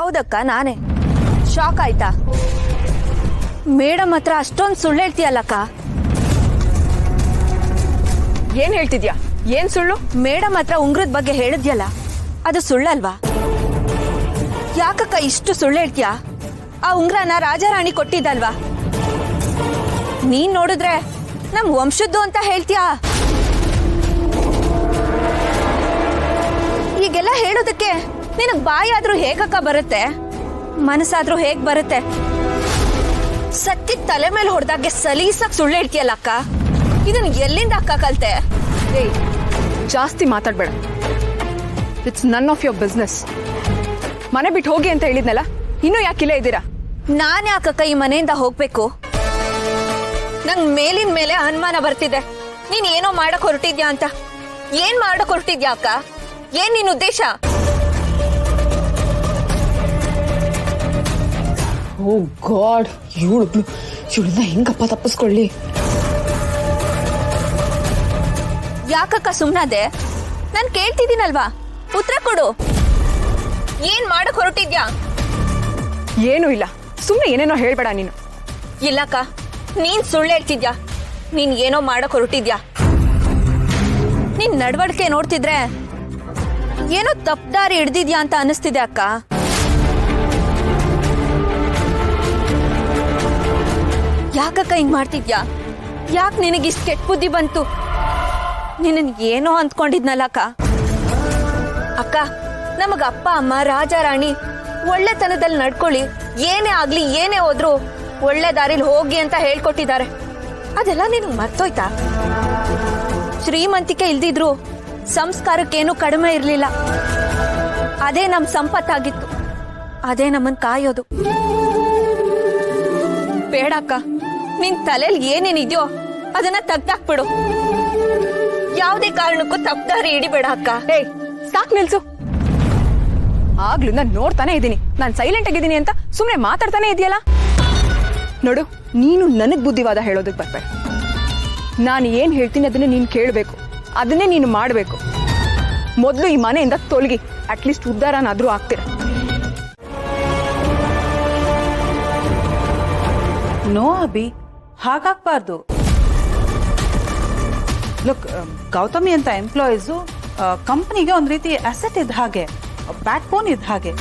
ಹೌದಕ್ಕ, ನಾನೇ. ಶಾಕ್ ಆಯ್ತಾ? ಮೇಡಮ್ ಹತ್ರ ಅಷ್ಟೊಂದು ಸುಳ್ಳು ಹೇಳ್ತೀಯಲ್ಲಕ್ಕ. ಏನ್ ಹೇಳ್ತಿದ್ಯಾ? ಏನ್ ಸುಳ್ಳು? ಮೇಡಮ್ ಹತ್ರ ಉಂಗ್ರದ ಬಗ್ಗೆ ಹೇಳಿದ್ಯಲ್ಲ, ಅದು ಸುಳ್ಳಲ್ವಾ? ಯಾಕಕ್ಕ ಇಷ್ಟು ಸುಳ್ಳು ಹೇಳ್ತೀಯಾ? ಆ ಉಂಗ್ರನ ರಾಜಾರಾಣಿ ಕೊಟ್ಟಿದ್ದಲ್ವಾ? ನೀನ್ ನೋಡಿದ್ರೆ ನಮ್ ವಂಶದ್ದು ಅಂತ ಹೇಳ್ತೀಯಾ? ಈಗೆಲ್ಲ ಹೇಳೋದಕ್ಕೆ ನಿನಗ್ ಬಾಯಾದ್ರೂ ಹೇಗಕ್ಕ ಬರುತ್ತೆ? ಮನಸ್ಸಾದ್ರೂ ಹೇಗ್ ಬರುತ್ತೆ? ಸತ್ತಿ ತಲೆ ಮೇಲೆ ಹೊಡೆದಾಗೆ ಸಲೀಸಾಗಿ ಸುಳ್ಳು ಹೇಳ್ತೀಯಲ್ಲ ಅಕ್ಕ. ಇದನ್ನ ಎಲ್ಲಿಂದ ಅಕ್ಕ ಕಲ್ತೆ? ಏಯ್, ಜಾಸ್ತಿ ಮಾತಾಡ್ಬೇಡ. It's none of your business. ಮನೆ ಬಿಟ್ಟು ಹೋಗಿ ಅಂತ ಹೇಳಿದ್ನಲ್ಲ, ಇನ್ನೂ ಯಾಕಿಲ್ಲ ಇದ್ದೀರಾ? ನಾನ್ ಯಾಕಕ್ಕ ಈ ಮನೆಯಿಂದ ಹೋಗ್ಬೇಕು? ನಂಗ್ ಮೇಲಿನ ಮೇಲೆ ಅನುಮಾನ ಬರ್ತಿದೆ. ನೀನ್ ಏನೋ ಮಾಡಕ್ ಹೊರಟಿದ್ಯಾ ಅಂತ. ಏನ್ ಮಾಡಕ್ ಹೊರಟಿದ್ಯಾ ಅಕ್ಕ? ಏನ್ ನಿನ್ ಉದ್ದೇಶ? ಓ ಗಾಡ್, ಇವಳನ್ನ ಹೆಂಗಪ್ಪ ತಪ್ಪಿಸ್ಕೊಳ್ಳಿ? ಯಾಕಕ್ಕ ಸುಮ್ನಾದೆ? ನಾನ್ ಕೇಳ್ತಿದ್ದೀನಲ್ವಾ, ಉತ್ತರ ಕೊಡು. ಏನ್ ಮಾಡಕ್ ಹೊರಟಿದ್ಯಾ? ಏನೂ ಇಲ್ಲ, ಸುಮ್ಮನೆ ಏನೇನೋ ಹೇಳ್ಬೇಡ ನೀನು. ಇಲ್ಲಕ್ಕ, ನೀನ್ ಸುಳ್ಳು ಹೇಳ್ತಿದ್ಯಾ. ನೀನ್ ಏನೋ ಮಾಡಕ್ ಹೊರಟಿದ್ಯಾ. ನಿನ್ ನಡವಳಿಕೆ ನೋಡ್ತಿದ್ರೆ ಏನೋ ತಪ್ಪದಾರಿ ಹಿಡ್ದಿದ್ಯಾ ಅಂತ ಅನಿಸ್ತಿದೆ ಅಕ್ಕ. ಯಾಕಕ್ಕ ಹಿಂಗ್ ಮಾಡ್ತಿದ್ಯಾ? ಯಾಕೆ ನಿನಗಿಷ್ಟು ಕೆಟ್ಟ ಬುದ್ಧಿ ಬಂತು? ನಿನ್ನ ಏನೋ ಅಂದ್ಕೊಂಡಿದ್ನಲ್ಲ ಅಕ್ಕ. ಅಕ್ಕ, ನಮಗ ಅಪ್ಪ ಅಮ್ಮ ರಾಜಾರಾಣಿ ಒಳ್ಳೆತನದಲ್ಲಿ ನಡ್ಕೊಳ್ಳಿ, ಏನೇ ಆಗ್ಲಿ ಏನೇ ಹೋದ್ರು ಒಳ್ಳೆ ದಾರಿಲಿ ಹೋಗಿ ಅಂತ ಹೇಳ್ಕೊಟ್ಟಿದ್ದಾರೆ. ಅದೆಲ್ಲ ನಿನಗ್ ಮರ್ತೋಯ್ತಾ? ಶ್ರೀಮಂತಿಕೆ ಇಲ್ದಿದ್ರು ಸಂಸ್ಕಾರಕ್ಕೇನು ಕಡಿಮೆ ಇರ್ಲಿಲ್ಲ. ಅದೇ ನಮ್ ಸಂಪತ್ತಾಗಿತ್ತು. ಅದೇ ನಮ್ಮನ್ ಕಾಯೋದು. ಬೇಡಕ್ಕ, ನಿನ್ ತಲೆಯಲ್ಲಿ ಏನೇನಿದ್ಯೋ ಅದನ್ನ ತೆಗ್ದಾಕ್ಬಿಡು. ಯಾವುದೇ ಕಾರಣಕ್ಕೂ ತಪ್ಪದಾರಿ ಹಿಡಿಬೇಡ ಅಕ್ಕ. ಏಯ್, ಸಾಕ್ ನಿಲ್ಸು. ಆಗ್ಲಿಂದ ನೋಡ್ತಾನೆ ಇದ್ದೀನಿ ನಾನು ಸೈಲೆಂಟ್ ಆಗಿದ್ದೀನಿ ಅಂತ. ಸುಮ್ನೆ ಮಾತಾಡ್ತಾನೆ ಇದೆಯಲ್ಲ. ನೋಡು, ನೀನು ನನಗ್ ಬುದ್ಧಿವಾದ ಹೇಳೋದಕ್ಕೆ ಬರ್ಬೇಡ. ನಾನು ಏನ್ ಹೇಳ್ತೀನಿ ಅದನ್ನ ನೀನ್ ಕೇಳಬೇಕು, ಅದನ್ನೇ ನೀನು ಮಾಡಬೇಕು. ಮೊದಲು ಈ ಮನೆಯಿಂದ ತೊಲಗಿ, ಅಟ್ಲೀಸ್ಟ್ ಉದ್ಧಾರನಾದ್ರೂ ಆಗ್ತೀರ. ನೋ ಅಭಿ, ಹಾಗಾಗಬಾರ್ದು. ಲುಕ್, ಗೌತಮಿ ಅಂತ ಎಂಪ್ಲಾಯೀಸು ಕಂಪನಿಗೆ ಒಂದು ರೀತಿ ಅಸೆಟ್ ಇದ್ದ ಹಾಗೆ, ಬ್ಯಾಕ್ ಬೋನ್ ಇದ್ದ ಹಾಗೆ.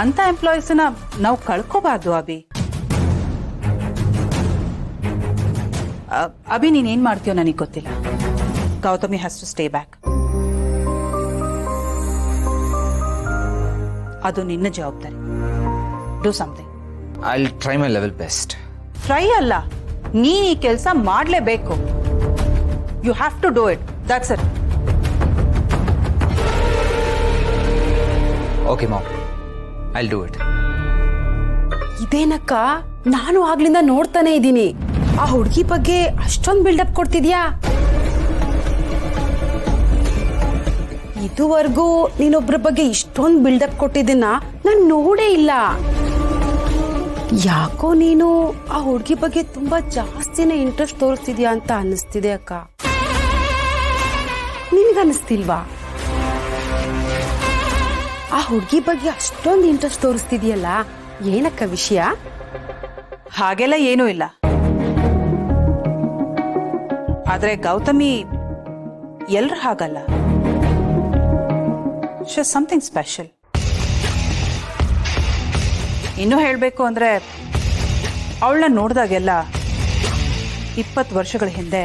ಅಂತ ಎಂಪ್ಲಾಯೀಸನ್ನ ನಾವು ಕಳ್ಕೋಬಾರ್ದು ಅಭಿ. ಅಭಿ, ನೀನೇನ್ ಮಾಡ್ತೀಯೋ ನನಗೆ ಗೊತ್ತಿಲ್ಲ. Gautami has to stay back. ಅದು ನಿನ್ನ ಜವಾಬ್ದಾರಿ. Do something. I'll try my level best. Try ಅಲ್ಲ, ನೀನ್ ಈ ಕೆಲಸ ಮಾಡಲೇಬೇಕು. You have to do it. That's it. Okay, Mom. I'll do it. ಇದೇನಕ್ಕ, ನಾನು ಆಗ್ಲಿಂದ ನೋಡ್ತಾನೆ ಇದ್ದೀನಿ. ಆ ಹುಡುಗಿ ಬಗ್ಗೆ ಅಷ್ಟೊಂದು ಬಿಲ್ಡಪ್ ಕೊಡ್ತಿದ್ಯಾ? ಇದುವರೆಗೂ ನೀನೊಬ್ರ ಬಗ್ಗೆ ಇಷ್ಟೊಂದು ಬಿಲ್ಡಪ್ ಕೊಟ್ಟಿದ್ದನ್ನ ನಾನು ನೋಡೇ ಇಲ್ಲ. ಯಾಕೋ ನೀನು ಆ ಹುಡುಗಿ ಬಗ್ಗೆ ತುಂಬಾ ಜಾಸ್ತಿನೇ ಇಂಟ್ರೆಸ್ಟ್ ತೋರಿಸ್ತಿದ್ಯಾ ಅಂತ ಅನ್ನಿಸ್ತಿದೆ ಅಕ್ಕ. ನಿನಗನ್ನಿಸ್ತಿಲ್ವಾ? ಆ ಹುಡುಗಿ ಬಗ್ಗೆ ಅಷ್ಟೊಂದು ಇಂಟ್ರೆಸ್ಟ್ ತೋರಿಸ್ತಿದ್ಯಲ್ಲ, ಏನಕ್ಕ ವಿಷಯ? ಹಾಗೆಲ್ಲ ಏನೂ ಇಲ್ಲ. ಆದ್ರೆ ಗೌತಮಿ ಎಲ್ರ ಹಾಗಲ್ಲ. She is something special. ಇನ್ನೂ ಹೇಳಬೇಕು ಅಂದ್ರೆ, ಅವಳನ್ನ ನೋಡಿದಾಗೆಲ್ಲ 20 ವರ್ಷಗಳ ಹಿಂದೆ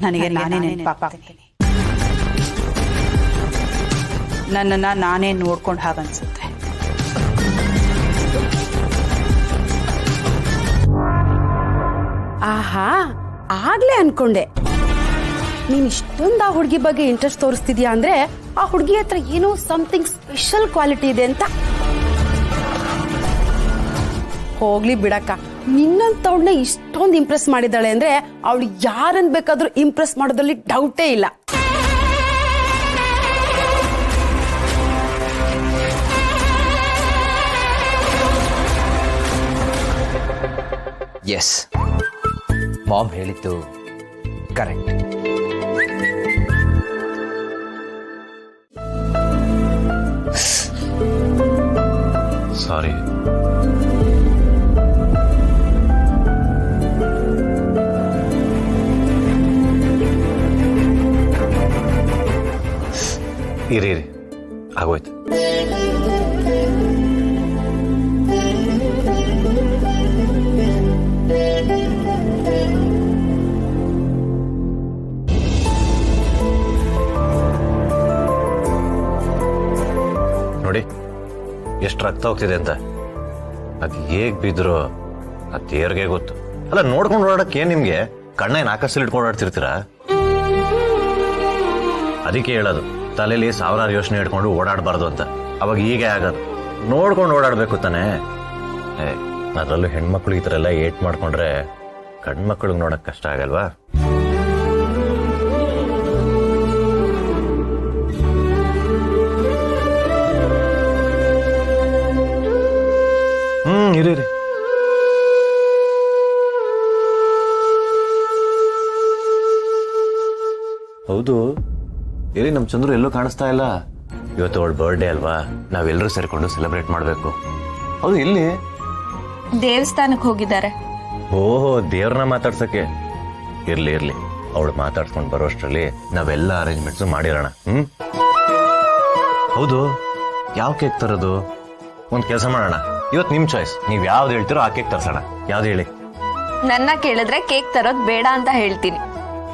ನನಗೆ ನಾನೇ ನೆನಪಾಗ್ತೀನಿ. ನನ್ನನ್ನ ನಾನೇ ನೋಡ್ಕೊಂಡು ಹಾಗನ್ಸುತ್ತೆ. ಆಹಾ, ಆಗ್ಲೇ ಅನ್ಕೊಂಡೆ ನೀನ್ ಇಷ್ಟೊಂದು ಆ ಹುಡುಗಿ ಬಗ್ಗೆ ಇಂಟ್ರೆಸ್ಟ್ ತೋರಿಸ್ತಿದ್ಯಾ ಅಂದ್ರೆ ಆ ಹುಡುಗಿ ಹತ್ರ ಏನೋ ಸಮಥಿಂಗ್ ಸ್ಪೆಷಲ್ ಕ್ವಾಲಿಟಿ ಇದೆ ಅಂತ. ಹೋಗ್ಲಿ ಬಿಡಕ್ಕ, ನಿನ್ನಂತವ್ಳನ್ನ ಇಷ್ಟೊಂದು ಇಂಪ್ರೆಸ್ ಮಾಡಿದಾಳೆ ಅಂದ್ರೆ ಅವಳು ಯಾರನ್ ಬೇಕಾದ್ರೂ ಇಂಪ್ರೆಸ್ ಮಾಡೋದ್ರಲ್ಲಿ ಡೌಟೇ ಇಲ್ಲ. ಎಸ್, ಮಾಮ್ ಹೇಳಿದ್ದು ಕರೆಕ್ಟ್. ಇರಿ ಆಗೋಯ್ತು. ನೋಡಿ ಎಷ್ಟು ರಕ್ತ ಹೋಗ್ತಿದೆ ಅಂತ. ಅದು ಹೇಗ್ ಬಿದ್ರು ಆ ದೇವ್ರಿಗೆ ಗೊತ್ತು. ಅಲ್ಲ, ನೋಡ್ಕೊಂಡು ಓಡಾಡಕ್ಕೆ ಏನ್ ನಿಮ್ಗೆ? ಕಣ್ಣೇನ್ ಆಕಾಶದಲ್ಲಿ ಇಟ್ಕೊಂಡು ಓಡಾಡ್ತಿರ್ತೀರಾ? ಅದಕ್ಕೆ ಹೇಳೋದು, ತಲೆಯಲ್ಲಿ ಸಾವಿರಾರು ಯೋಚನೆ ಇಟ್ಕೊಂಡು ಓಡಾಡಬಾರ್ದು ಅಂತ. ಅವಾಗ ಹೀಗೆ ಆಗೋದು. ನೋಡ್ಕೊಂಡು ಓಡಾಡ್ಬೇಕು ತಾನೆ. ಅದರಲ್ಲೂ ಹೆಣ್ಮಕ್ಳು ಈ ಥರ ಎಲ್ಲ ಏಟ್ ಮಾಡ್ಕೊಂಡ್ರೆ ಗಂಡ್ಮಕ್ಳಿಗೆ ನೋಡಕ್ ಕಷ್ಟ ಆಗಲ್ವಾ? ಇರಿ. ಹೌದು, ಇರಿ, ನಮ್ ಚಂದ್ರು ಎಲ್ಲೂ ಕಾಣಿಸ್ತಾ ಇಲ್ಲ. ಇವತ್ತು ಅವಳ ಬರ್ಡೇ ಅಲ್ವಾ, ನಾವೆಲ್ಲರೂ ಸೇರ್ಕೊಂಡು ಸೆಲೆಬ್ರೇಟ್ ಮಾಡ್ಬೇಕು. ಹೌದು, ಇಲ್ಲಿ ದೇವಸ್ಥಾನಕ್ಕೆ ಹೋಗಿದ್ದಾರೆ. ಓಹೋ, ದೇವ್ರನ್ನ ಮಾತಾಡ್ಸಕ್ಕೆ. ಇರ್ಲಿ ಅವಳು ಮಾತಾಡ್ಸ್ಕೊಂಡು ಬರೋಷ್ಟರಲ್ಲಿ ನಾವೆಲ್ಲ ಅರೇಂಜ್ಮೆಂಟ್ಸ್ ಮಾಡಿರೋಣ. ಹೌದು, ಯಾವ ಕೇಕ್ ತರೋದು? ಒಂದ್ ಕೆಲಸ ಮಾಡೋಣ, ಇವತ್ತು ನಿಮ್ ಚಾಯ್ಸ್. ನೀವ್ ಯಾವ್ದು ಹೇಳ್ತೀರೋ ಆ ಕೇಕ್ ತರ್ಸೋಣ. ಯಾವ್ದು ಹೇಳಿ? ನನ್ನ ಕೇಳಿದ್ರೆ ಕೇಕ್ ತರೋದ್ ಬೇಡ ಅಂತ ಹೇಳ್ತೀನಿ.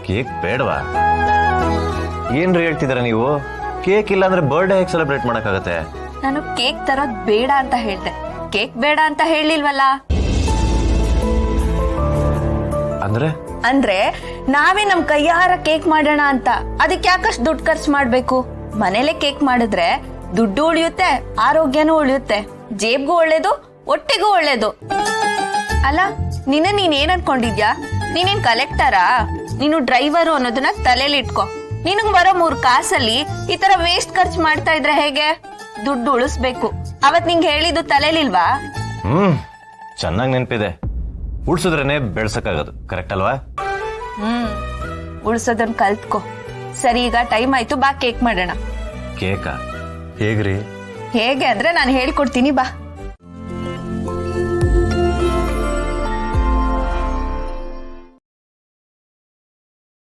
ಕೇಕ್ ಬೇಡವಾ? ಏನ್ರಿ ಹೇಳ್ತಿದಾರ ನೀವು? ಕೇಕ್ ಇಲ್ಲ ಅಂದ್ರೆ ಬರ್ಡೇ ಹೇಗೆ ಸೆಲೆಬ್ರೇಟ್ ಮಾಡಕ್ಕಾಗತ್ತೆ? ನಾನು ಕೇಕ್ ತರೋದ್ ಬೇಡ ಅಂತ ಹೇಳ್ದೆ, ಕೇಕ್ ಬೇಡ ಅಂತ ಹೇಳಿಲ್ವಲ್ಲ. ಅಂದ್ರೆ ನಾವೇ ನಮ್ ಕೈಯಾರ ಕೇಕ್ ಮಾಡೋಣ ಅಂತ. ಅದಕ್ಕೆ ಯಾಕಷ್ಟು ದುಡ್ಡು ಖರ್ಚು ಮಾಡ್ಬೇಕು? ಮನೇಲೆ ಕೇಕ್ ಮಾಡಿದ್ರೆ ದುಡ್ಡು ಉಳಿಯುತ್ತೆ, ಆರೋಗ್ಯನೂ ಉಳಿಯುತ್ತೆ, ಜೇಬ್ಗೂ ಒಳ್ಳೇದು, ಹೊಟ್ಟೆಗೂ ಒಳ್ಳೇದು. ಅಲ್ಲ, ನೀನ್ ಏನ್ ಅನ್ಕೊಂಡಿದ್ಯಾ? ನೀನೇನ್ ಕಲೆಕ್ಟರಾ? ನೀನು ಡ್ರೈವರು ಅನ್ನೋದನ್ನ ತಲೆಯಲ್ಲಿ ಇಟ್ಕೋ. ನಿನಗ್ ಬರೋ 3 ಕಾಸಲ್ಲಿ ಈ ತರ ವೇಸ್ಟ್ ಖರ್ಚು ಮಾಡ್ತಾ ಇದ್ರೆ ಹೇಗೆ? ದುಡ್ಡು ಉಳಿಸ್ಬೇಕು. ಅವತ್ ನಿಂಗೆ ಹೇಳಿದ್ದು ತಲೆಲಿಲ್ವಾ? ಚೆನ್ನಾಗಿ ನೆನಪಿದೆ. ಉಳ್ಸಿದ್ರೇನೆ ಬೆಳ್ಸಕ್ಕಾಗೋದು, ಕರೆಕ್ಟ್ ಅಲ್ವಾ? ಉಳ್ಸೋದನ್ನ ಕಲ್ತ್ಕೋ. ಸರಿ, ಈಗ ಟೈಮ್ ಆಯ್ತು, ಬಾ ಕೇಕ್ ಮಾಡೋಣ. ಕೇಕಾ? ಹೇಗ್ರಿ? ಹೇಗೆ ಅಂದ್ರೆ ನಾನು ಹೇಳ್ಕೊಡ್ತೀನಿ, ಬಾ.